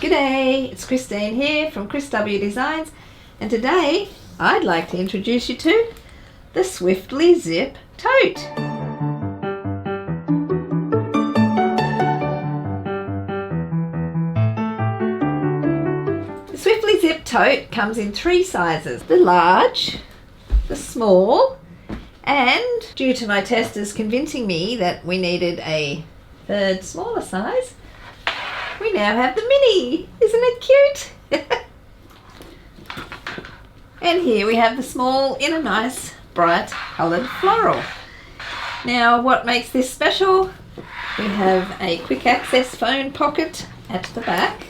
G'day, it's Christine here from Chris W Designs, and today I'd like to introduce you to the Swiftly Zip Tote. The Swiftly Zip Tote comes in three sizes: the large, the small, and due to my testers convincing me that we needed a third smaller size, we now have the mini. Isn't it cute? And here we have the small in a nice bright coloured floral. Now what makes this special? We have a quick access phone pocket at the back,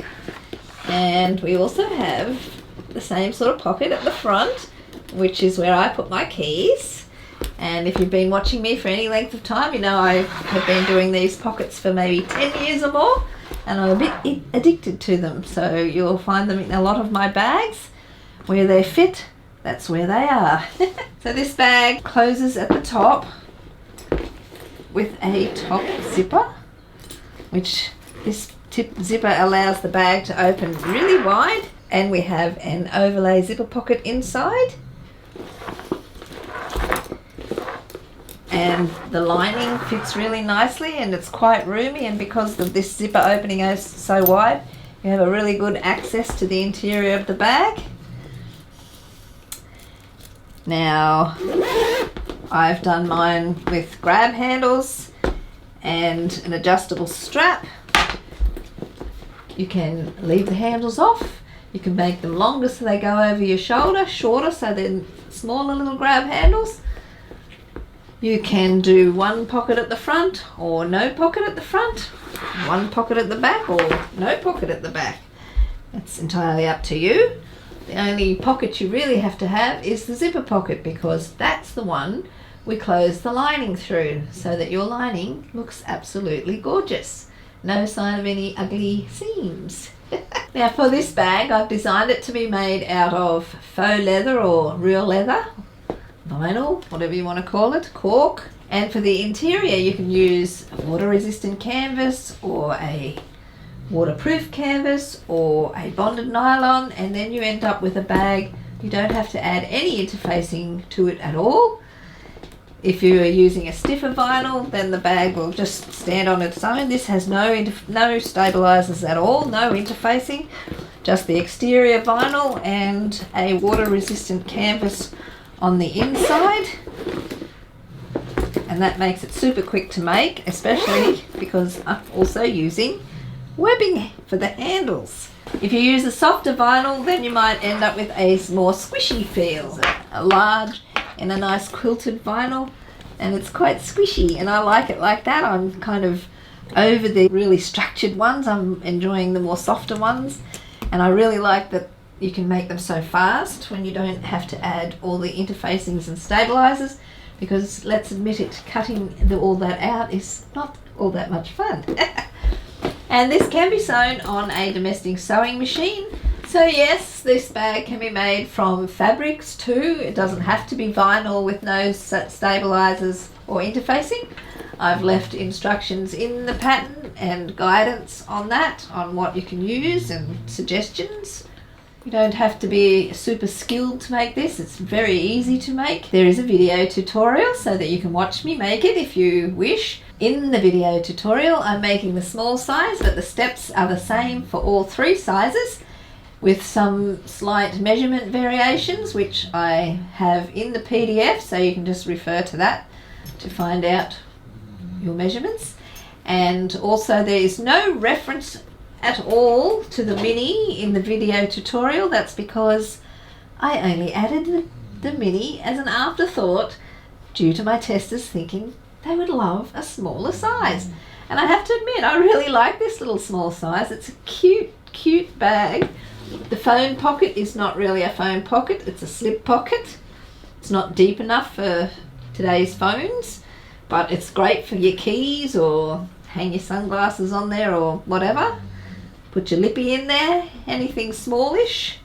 and we also have the same sort of pocket at the front, which is where I put my keys. And if you've been watching me for any length of time, you know I have been doing these pockets for maybe 10 years or more, and I'm a bit addicted to them. So you'll find them in a lot of my bags. Where they fit, that's where they are. So this bag closes at the top with a top zipper, which this tip zipper allows the bag to open really wide, and we have an overlay zipper pocket inside. And the lining fits really nicely, and it's quite roomy, and because of this zipper opening is so wide, you have a really good access to the interior of the bag. Now I've done mine with grab handles and an adjustable strap. You can leave the handles off, you can make them longer so they go over your shoulder, shorter so they're smaller little grab handles. You can do one pocket at the front or no pocket at the front, one pocket at the back or no pocket at the back. It's entirely up to you. The only pocket you really have to have is the zipper pocket, because that's the one we close the lining through so that your lining looks absolutely gorgeous. No sign of any ugly seams. Now for this bag, I've designed it to be made out of faux leather or real leather, vinyl, whatever you want to call it, cork. And for the interior you can use water resistant canvas or a waterproof canvas or a bonded nylon, and then you end up with a bag. You don't have to add any interfacing to it at all. If you are using a stiffer vinyl, then the bag will just stand on its own. This has no stabilizers at all, no interfacing, just the exterior vinyl and a water resistant canvas on the inside, and that makes it super quick to make, especially because I'm also using webbing for the handles. If you use a softer vinyl, then you might end up with a more squishy feel. A large and a nice quilted vinyl, and it's quite squishy, and I like it like that. I'm kind of over the really structured ones. I'm enjoying the more softer ones, and I really like that you can make them so fast when you don't have to add all the interfacings and stabilizers, because let's admit it, cutting all that out is not all that much fun. And this can be sewn on a domestic sewing machine. So yes, this bag can be made from fabrics too. It doesn't have to be vinyl with no stabilizers or interfacing. I've left instructions in the pattern and guidance on that, on what you can use and suggestions. You don't have to be super skilled to make this. It's very easy to make. There is a video tutorial so that you can watch me make it if you wish. In the video tutorial I'm making the small size, but the steps are the same for all three sizes, with some slight measurement variations which I have in the PDF, so you can just refer to that to find out your measurements. And also there is no reference at all to the mini in the video tutorial. That's because I only added the mini as an afterthought due to my testers thinking they would love a smaller size. And I have to admit, I really like this little small size. It's a cute bag. The phone pocket is not really a phone pocket, it's a slip pocket. It's not deep enough for today's phones, but it's great for your keys or hang your sunglasses on there or whatever. Put your lippy in there, anything smallish,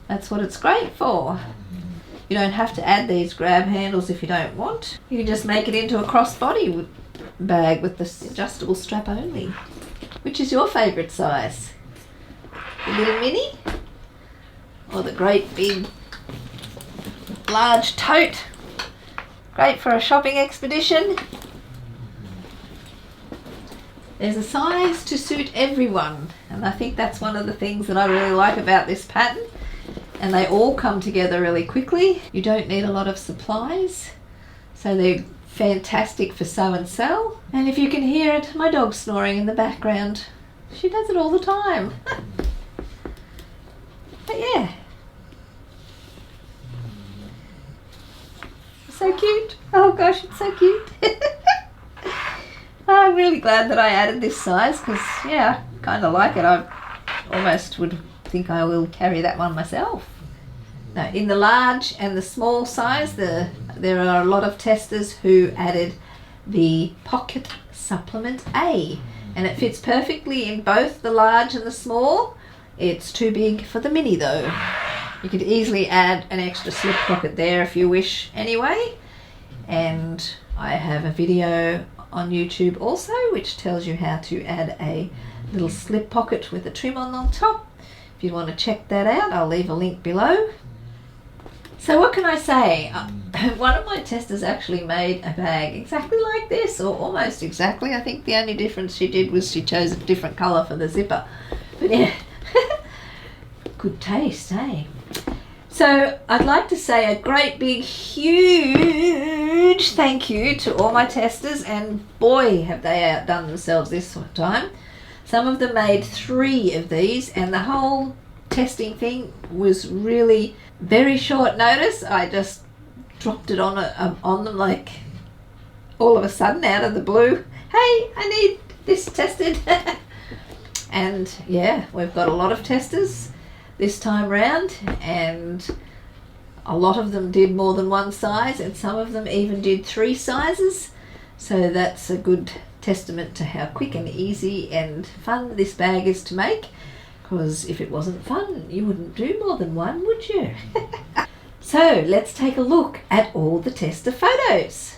that's what it's great for. You don't have to add these grab handles if you don't want. You can just make it into a crossbody bag with this adjustable strap only. Which is your favourite size? the little mini, or the great big large tote. Great for a shopping expedition. There's a size to suit everyone, and I think that's one of the things that I really like about this pattern. And they all come together really quickly. You don't need a lot of supplies, so they're fantastic for sew and sell. And if you can hear it, my dog's snoring in the background. She does it all the time. But yeah, so cute. Oh gosh, it's so cute. I'm really glad that I added this size because, yeah, I kind of like it. I almost would think I will carry that one myself. Now, in the large and the small size, there are a lot of testers who added the Pocket Supplement A, and it fits perfectly in both the large and the small. It's too big for the mini though. You could easily add an extra slip pocket there if you wish anyway. And I have a video on YouTube also which tells you how to add a little slip pocket with a trim on the top. If you want to check that out, I'll leave a link below. So what can I say? One of my testers actually made a bag exactly like this, or almost exactly. I think the only difference she did was she chose a different colour for the zipper. But yeah, good taste, eh? So I'd like to say a great big huge thank you to all my testers, and boy have they outdone themselves this time. Some of them made 3 of these, and the whole testing thing was really very short notice. I just dropped it on them like all of a sudden out of the blue. Hey, I need this tested. And yeah, we've got a lot of testers this time round, and a lot of them did more than one size, and some of them even did 3 sizes. So that's a good testament to how quick and easy and fun this bag is to make, because if it wasn't fun you wouldn't do more than one, would you? So let's take a look at all the tester photos.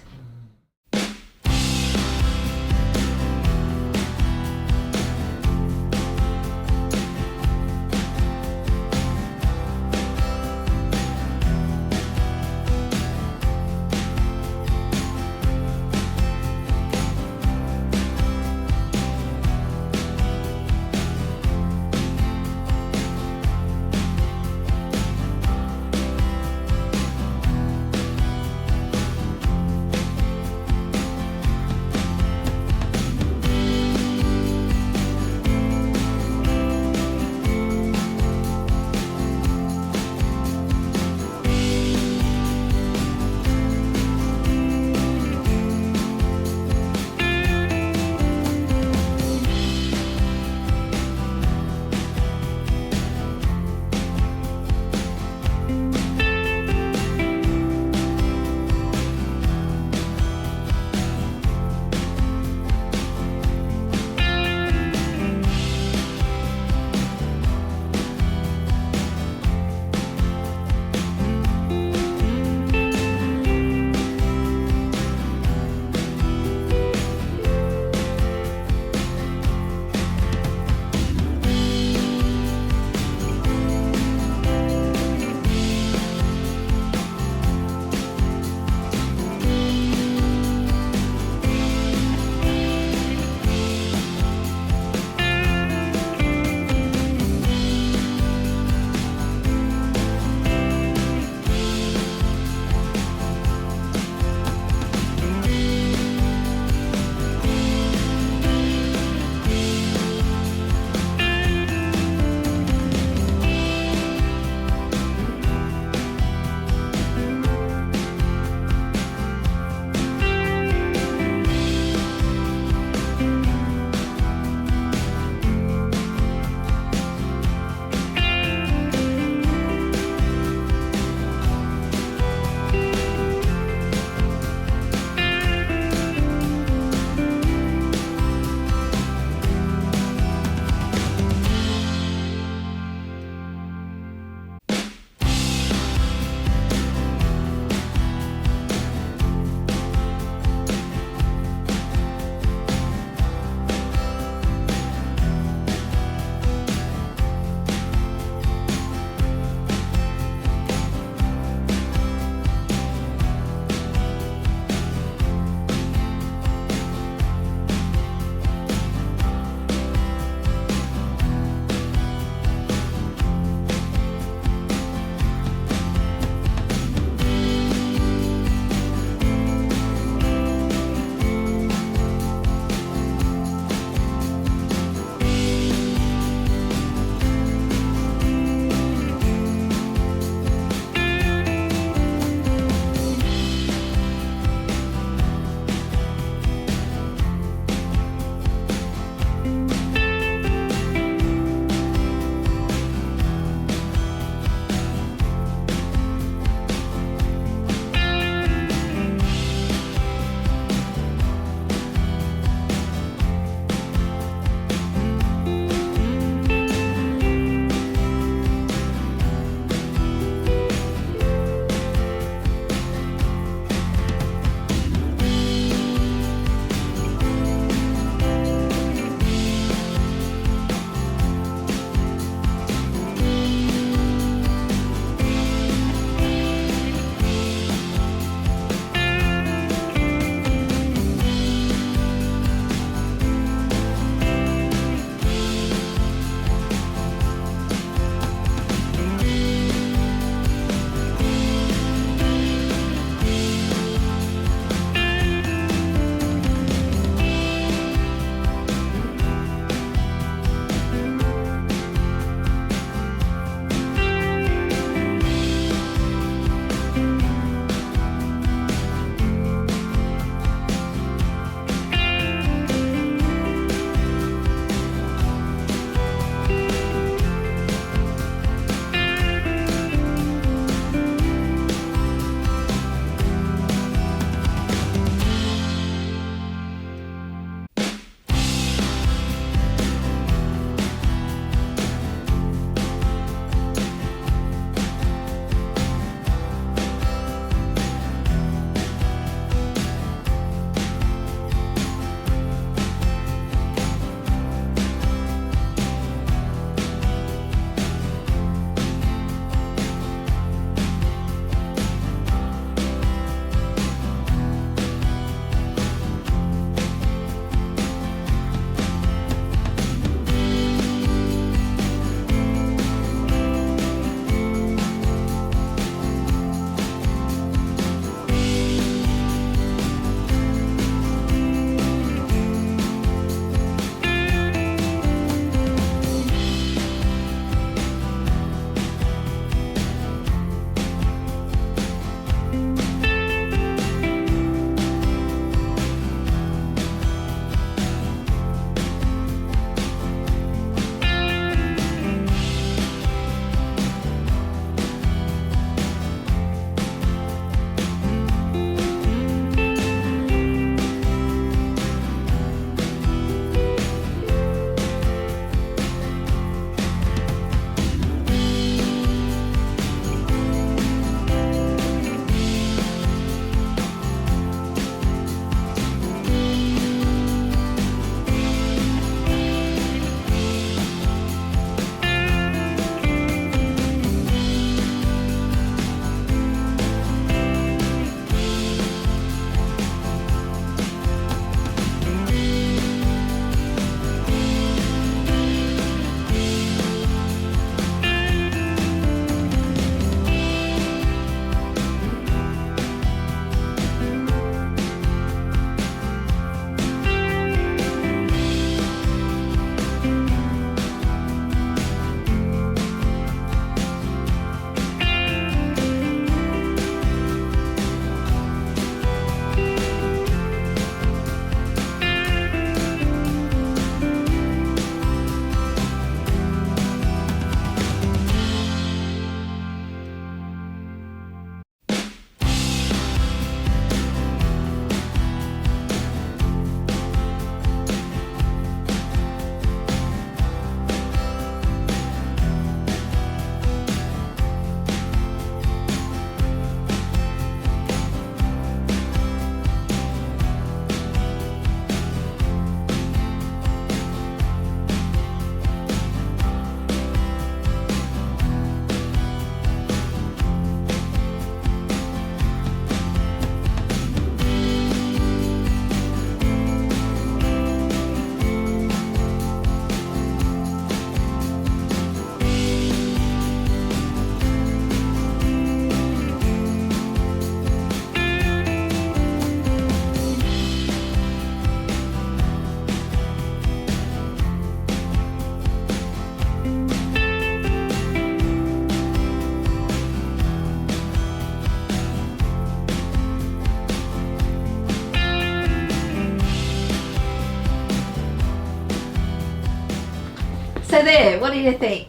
So there, what do you think?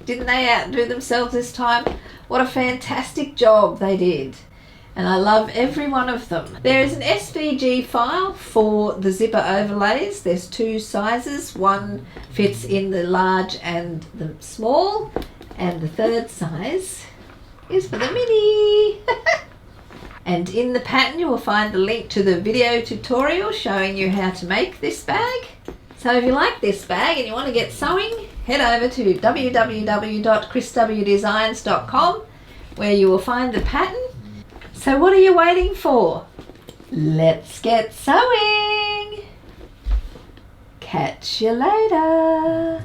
Didn't they outdo themselves this time? What a fantastic job they did. And I love every one of them. There is an SVG file for the zipper overlays. There's 2 sizes. One fits in the large and the small, and the 3rd size is for the mini. And in the pattern you will find the link to the video tutorial showing you how to make this bag. So if you like this bag and you want to get sewing, head over to www.chriswdesigns.com where you will find the pattern. So what are you waiting for? Let's get sewing! Catch you later!